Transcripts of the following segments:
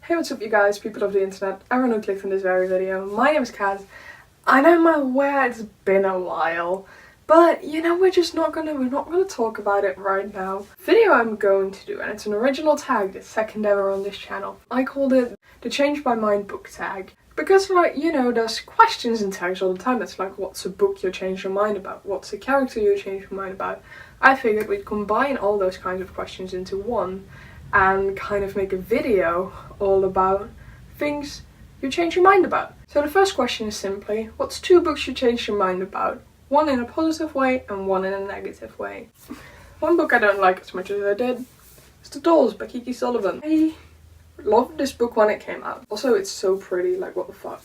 Hey, what's up you guys, people of the internet, everyone who clicked on this very video. My name is Kat. I know I'm aware it's been a while, but you know, we're not gonna talk about it right now. The video I'm going to do, and it's an original tag, the second ever on this channel. I called it the Change My Mind book tag. Because like, you know, there's questions in tags all the time. It's like, what's a book you change your mind about? What's a character you change your mind about? I figured we'd combine all those kinds of questions into one and kind of make a video all about things you change your mind about. So the first question is simply, what's 2 books you changed your mind about? One in a positive way and one in a negative way. One book I don't like as much as I did is The Dolls by Kiki Sullivan. I loved this book when it came out. Also, it's so pretty, like what the fuck.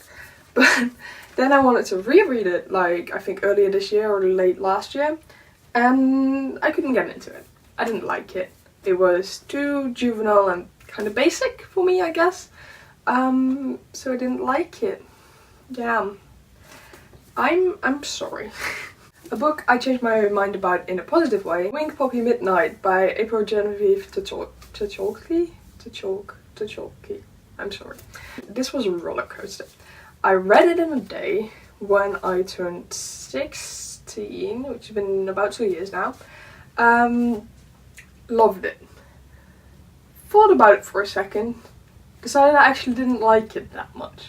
But then I wanted to reread it, like I think earlier this year or late last year, and I couldn't get into it. I didn't like it. It was too juvenile and kind of basic for me, I guess. So I didn't like it. Yeah. I'm sorry. A book I changed my mind about in a positive way. Wink Poppy Midnight by April Genevieve Tchaikovsky. I'm sorry. This was a roller coaster. I read it in a day when I turned 16, which has been about 2 years now. Loved it. Thought about it for a second. Decided I actually didn't like it that much.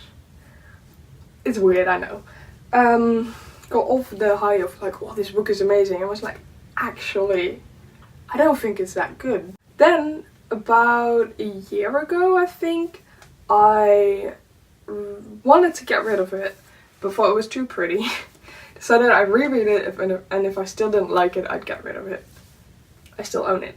It's weird, I know. Got off the high of like, wow, this book is amazing. I was like, actually, I don't think it's that good. Then, about a year ago, I think, I wanted to get rid of it, but thought it was too pretty. Decided I'd reread it, and if I still didn't like it, I'd get rid of it. I still own it.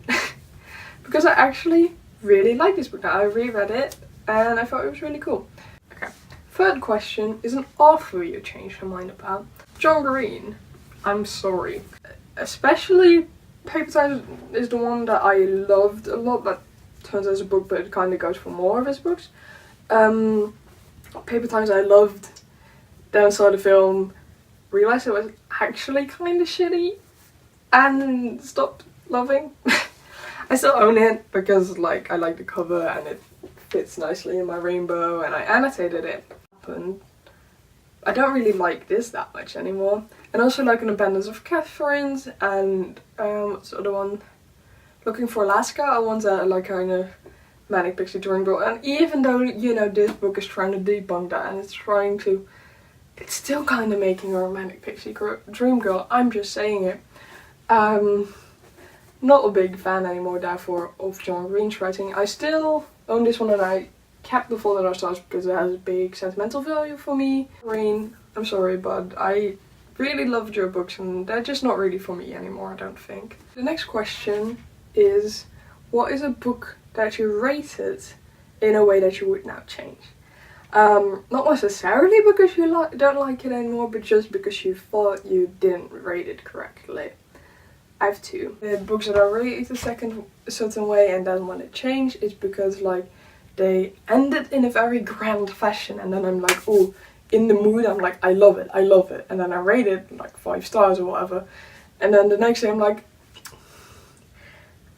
Because I actually really like this book now. I reread it and I thought it was really cool. Okay. Third question is an author you changed your mind about. John Green. I'm sorry. Especially Paper Times is the one that I loved a lot. That turns out as a book, but it kind of goes for more of his books. Paper Times I loved. Then saw the film, realised it was actually kind of shitty, and stopped loving. I still own it because like I like the cover and it fits nicely in my rainbow, and I annotated it. And I don't really like this that much anymore. And also like an Abundance of Catherine's and what's the other one? Looking for Alaska are ones that are like kind of manic pixie dream girl. And even though, you know, this book is trying to debunk that and it's still kind of making her a manic pixie dream girl. I'm just saying it. Not a big fan anymore, therefore, of John Green's writing. I still own this one and I kept The Fault in Our Stars because it has a big sentimental value for me. Green, I'm sorry, but I really loved your books and they're just not really for me anymore, I don't think. The next question is, what is a book that you rated in a way that you would now change? Not necessarily because you don't like it anymore, but just because you thought you didn't rate it correctly. I have 2. The books that I rate a certain way, and then when it changed, it's because like they ended in a very grand fashion, and then I'm like, oh, in the mood, I'm like, I love it, and then I rate it like 5 stars or whatever, and then the next day I'm like,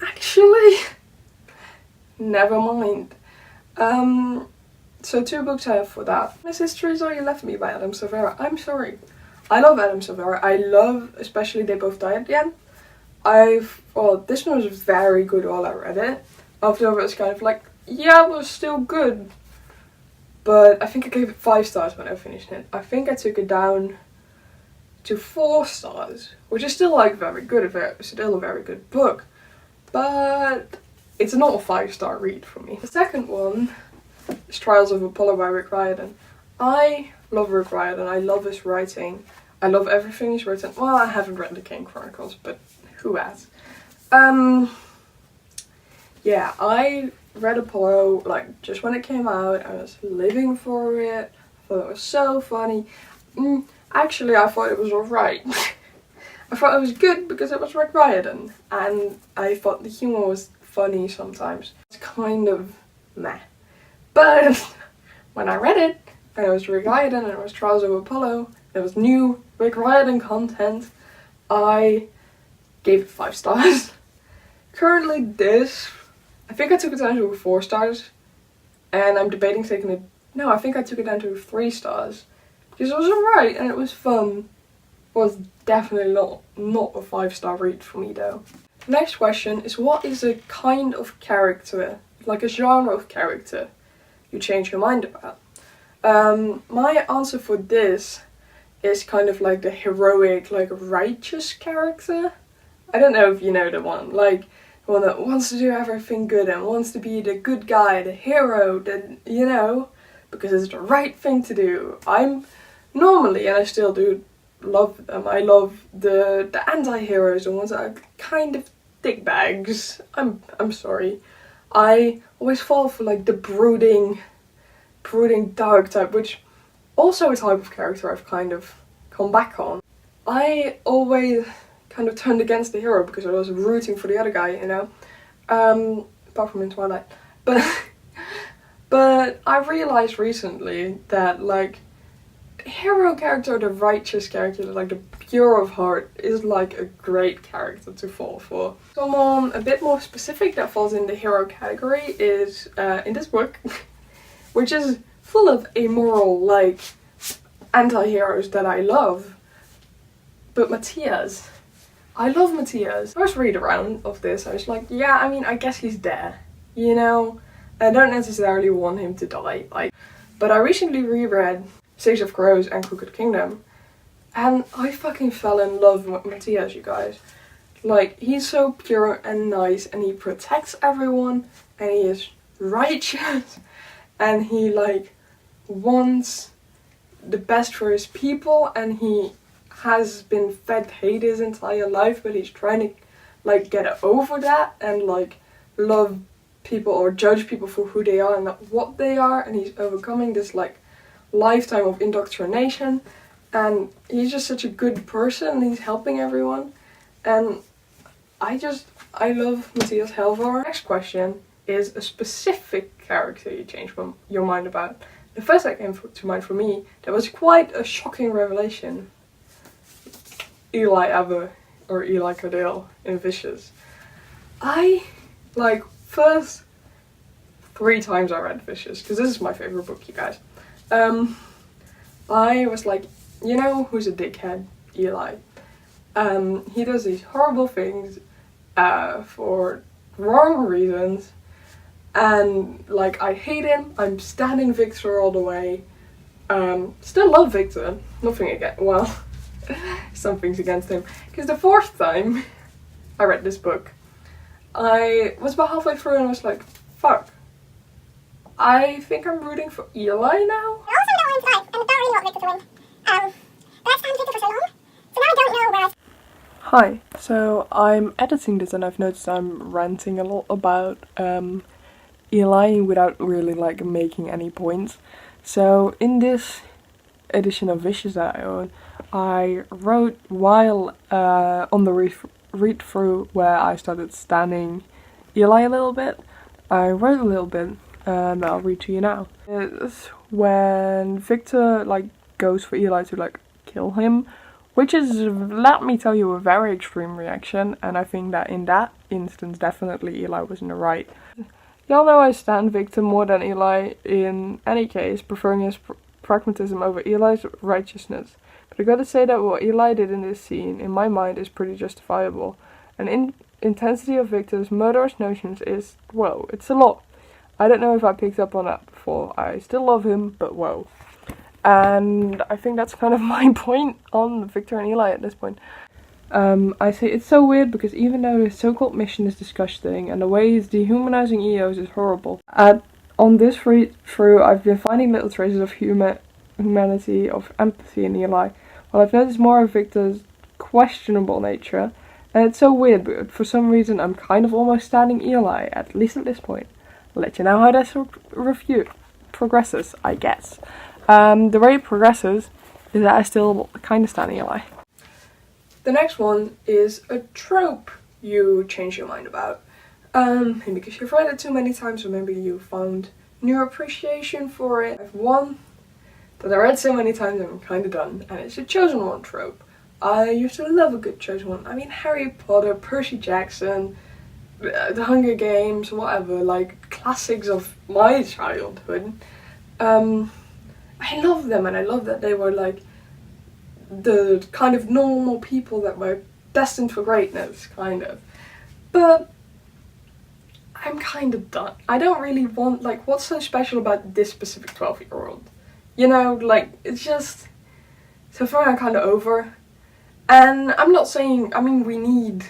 actually, never mind. So 2 books I have for that. Miss History Is All You Left Me by Adam Silvera. I'm sorry. I love Adam Silvera. I love, especially They Both Die at the End. This one was very good while I read it. After it was kind of like, yeah, it was still good. But I think I gave it 5 stars when I finished it. I think I took it down to 4 stars, which is still like very good, still a very good book. But it's not a 5-star read for me. The second one is Trials of Apollo by Rick Riordan. I love Rick Riordan. I love his writing. I love everything he's written. Well, I haven't read the Kane Chronicles, but who has? Yeah, I read Apollo like just when it came out. I was living for it. I thought it was so funny. Actually, I thought it was alright. I thought it was good because it was Rick Riordan, and I thought the humor was funny sometimes. It's kind of meh. But when I read it, and it was Rick Riordan and it was Trials of Apollo, there was new Rick Riordan content, I gave it 5 stars. Currently this, I think I took it down to 4 stars and I'm debating taking it. No, I think I took it down to 3 stars because it was alright and it was fun. It was definitely not a 5-star read for me though. Next question is, what is a kind of character, like a genre of character, you change your mind about? My answer for this is kind of like the heroic, like righteous character. I don't know if you know the one, like the one that wants to do everything good and wants to be the good guy, the hero, because it's the right thing to do. I'm normally, and I still do love them, I love the anti-heroes, the ones that are kind of dickbags. I'm sorry. I always fall for like the brooding dark type, which also a type of character I've kind of come back on. I always kind of turned against the hero because I was rooting for the other guy, apart from in Twilight. But I realized recently that like the hero character, the righteous character, like the pure of heart, is like a great character to fall for. Someone a bit more specific that falls in the hero category is in this book, which is full of amoral, like, anti-heroes that I love. But Matthias. I love Matthias. First read around of this, I was like, yeah, I mean, I guess he's there. I don't necessarily want him to die. But I recently reread Six of Crows and Crooked Kingdom, and I fucking fell in love with Matthias, you guys. Like, he's so pure and nice, and he protects everyone, and he is righteous, and he, like, wants the best for his people, and he has been fed hate his entire life, but he's trying to, like, get over that, and, like, love people or judge people for who they are and not what they are, and he's overcoming this, like, lifetime of indoctrination, and he's just such a good person, and he's helping everyone, and I love Matthias Helvar. Next question is a specific character you change your mind about. The first that came to mind for me, that was quite a shocking revelation. Eli Abbe, or Eli Cardale in Vicious. First 3 times I read Vicious, because this is my favorite book, you guys. I was like, who's a dickhead? Eli. He does these horrible things for wrong reasons, and like, I hate him. I'm standing Victor all the way. Still love Victor. Nothing against, well, some things against him. Because the 4th time I read this book, I was about halfway through and I was like, fuck. I think I'm rooting for Eli now. I also don't want him to die, and don't really want Victor to win. But I've stand Victor for so long, so now I don't know where Hi, so I'm editing this and I've noticed I'm ranting a lot about Eli without really like making any points. So in this edition of Vicious that I own, I wrote while on the read through where I started standing Eli a little bit, I wrote a little bit that I'll read to you now. It's when Victor like goes for Eli to like kill him, which is, let me tell you, a very extreme reaction, and I think that in that instance definitely Eli was in the right. Y'all know I stand Victor more than Eli in any case, preferring his pragmatism over Eli's righteousness. But I gotta say that what Eli did in this scene, in my mind, is pretty justifiable. And intensity of Victor's murderous notions is, whoa, it's a lot. I don't know if I picked up on that before. I still love him, but whoa. And I think that's kind of my point on Victor and Eli at this point. I say it's so weird because even though his so-called mission is disgusting and the way he's dehumanizing EOs is horrible, on this read through I've been finding little traces of humanity, of empathy in Eli, while I've noticed more of Victor's questionable nature, and it's so weird, but for some reason I'm kind of almost standing Eli, at least at this point. I'll let you know how this review progresses, I guess. The way it progresses is that I still kind of stand Eli. The next one is a trope you change your mind about. Maybe because you've read it too many times, or maybe you found new appreciation for it. I have one that I read so many times and I'm kind of done, and it's a chosen one trope. I used to love a good chosen one. I mean, Harry Potter, Percy Jackson, The Hunger Games, whatever, like classics of my childhood. I love them, and I love that they were like the kind of normal people that were destined for greatness, kind of. But I'm kind of done. I don't really want, like, what's so special about this specific 12-year-old? You know, like, it's just, so far I'm kind of over. And I'm not saying, I mean, we need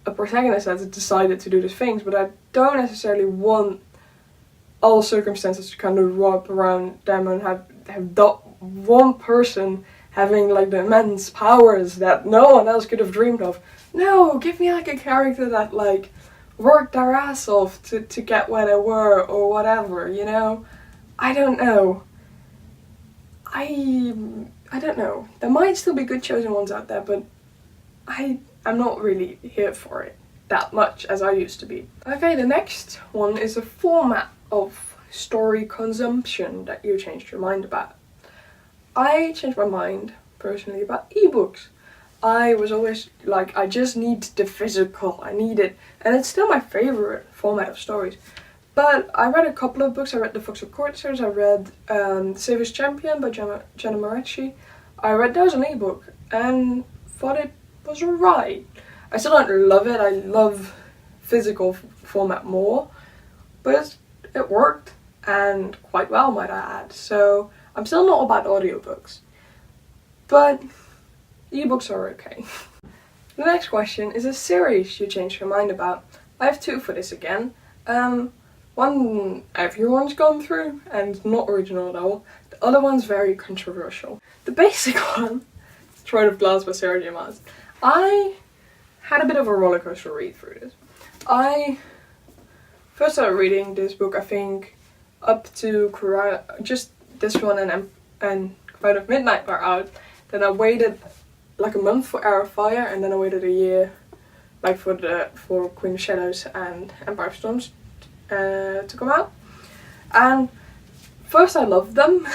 a protagonist that's decided to do these things, but I don't necessarily want all circumstances to kind of wrap around them and have that one person having like the immense powers that no one else could have dreamed of. No, give me like a character that like worked their ass off to get where they were or whatever, you know? I don't know. I don't know. There might still be good chosen ones out there, but I'm not really here for it that much as I used to be. Okay, the next one is a format of story consumption that you changed your mind about. I changed my mind, personally, about ebooks. I was always like, I just need the physical, I need it. And it's still my favorite format of stories. But I read a couple of books. I read The Fox of Courtiers, I read Savage Champion by Jenna Marecci. I read those on ebook and thought it was alright. I still don't love it, I love physical format more. But it worked, and quite well, might I add. So I'm still not about audiobooks, but ebooks are okay. The next question is a series you changed your mind about. I have two for this again. One everyone's gone through and not original at all. The other one's very controversial. The basic one, Throne of Glass by Sarah J. Maas. I had a bit of a rollercoaster read through this. I first started reading this book, I think, up to just this one and Crown of Midnight were out. Then I waited like a month for Heir of Fire, and then I waited a year like for Queen of Shadows and Empire of Storms to come out. And first I loved them,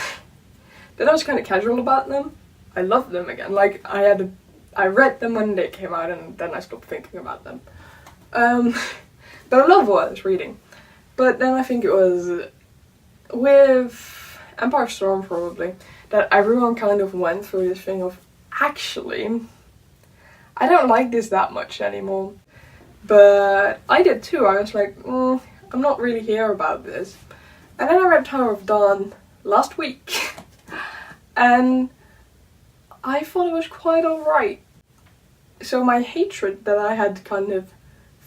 then I was kind of casual about them. I loved them again. Like I read them when they came out, and then I stopped thinking about them. But I love what I was reading. But then I think it was with Empire of Storm probably that everyone kind of went through this thing of, actually, I don't like this that much anymore. But I did too. I was like, I'm not really here about this. And then I read Tower of Dawn last week and I thought it was quite alright. So my hatred that I had kind of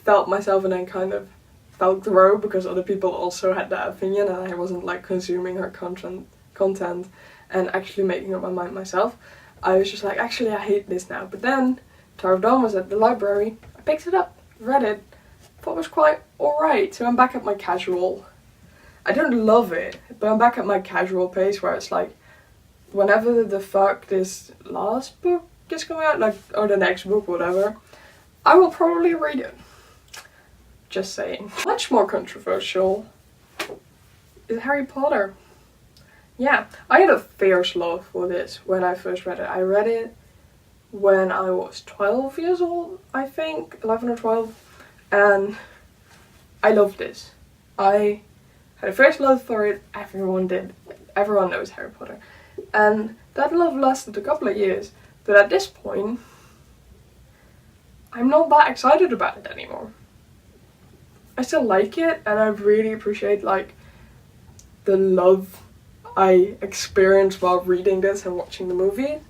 felt myself and then kind of felt grow because other people also had that opinion and I wasn't like consuming her content and actually making up my mind myself. I was just like, actually I hate this now. But then Tower of Dawn was at the library, I picked it up, read it, thought it was quite alright. So I'm back at my casual, I don't love it, but I'm back at my casual pace where it's like, whenever the fuck this last book is coming out, like, or the next book, whatever, I will probably read it. Just saying. Much more controversial is Harry Potter. Yeah, I had a fierce love for this when I first read it. I read it when I was 12 years old, I think, 11 or 12, and I loved this. I had a fierce love for it, everyone did. Everyone knows Harry Potter. And that love lasted a couple of years, but at this point, I'm not that excited about it anymore. I still like it, and I really appreciate like the love I experienced while reading this and watching the movie.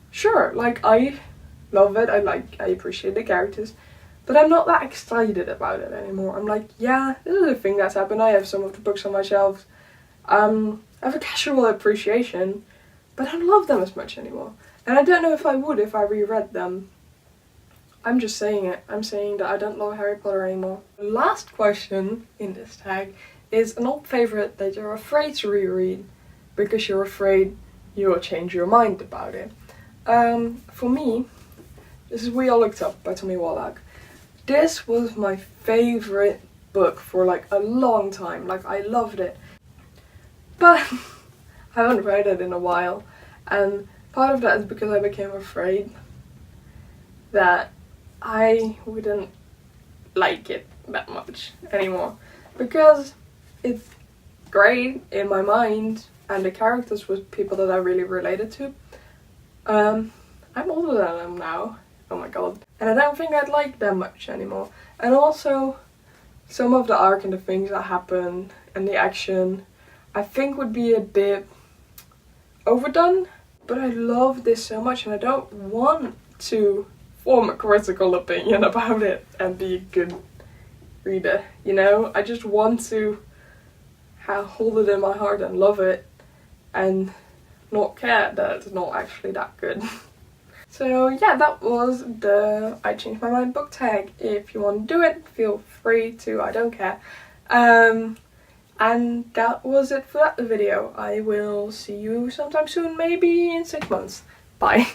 Sure, like I love it, I appreciate the characters, but I'm not that excited about it anymore. I'm like, yeah, this is a thing that's happened. I have some of the books on my shelves. I have a casual appreciation, but I don't love them as much anymore. And I don't know if I would if I reread them. I'm just saying it. I'm saying that I don't love Harry Potter anymore. The last question in this tag is an old favourite that you're afraid to reread because you're afraid you will change your mind about it. For me, this is We All Looked Up by Tommy Wallach. This was my favourite book for like a long time. Like, I loved it. But I haven't read it in a while, and part of that is because I became afraid that I wouldn't like it that much anymore, because it's great in my mind and the characters were people that I really related to. I'm older than them now, oh my god, and I don't think I'd like them much anymore. And also some of the arc and the things that happen and the action I think would be a bit overdone, but I love this so much and I don't want to form a critical opinion about it and be a good reader, you know? I just want to hold it in my heart and love it and not care that it's not actually that good. So yeah, that was the I Changed My Mind book tag. If you want to do it, feel free to, I don't care. And that was it for that video. I will see you sometime soon, maybe in 6 months. Bye.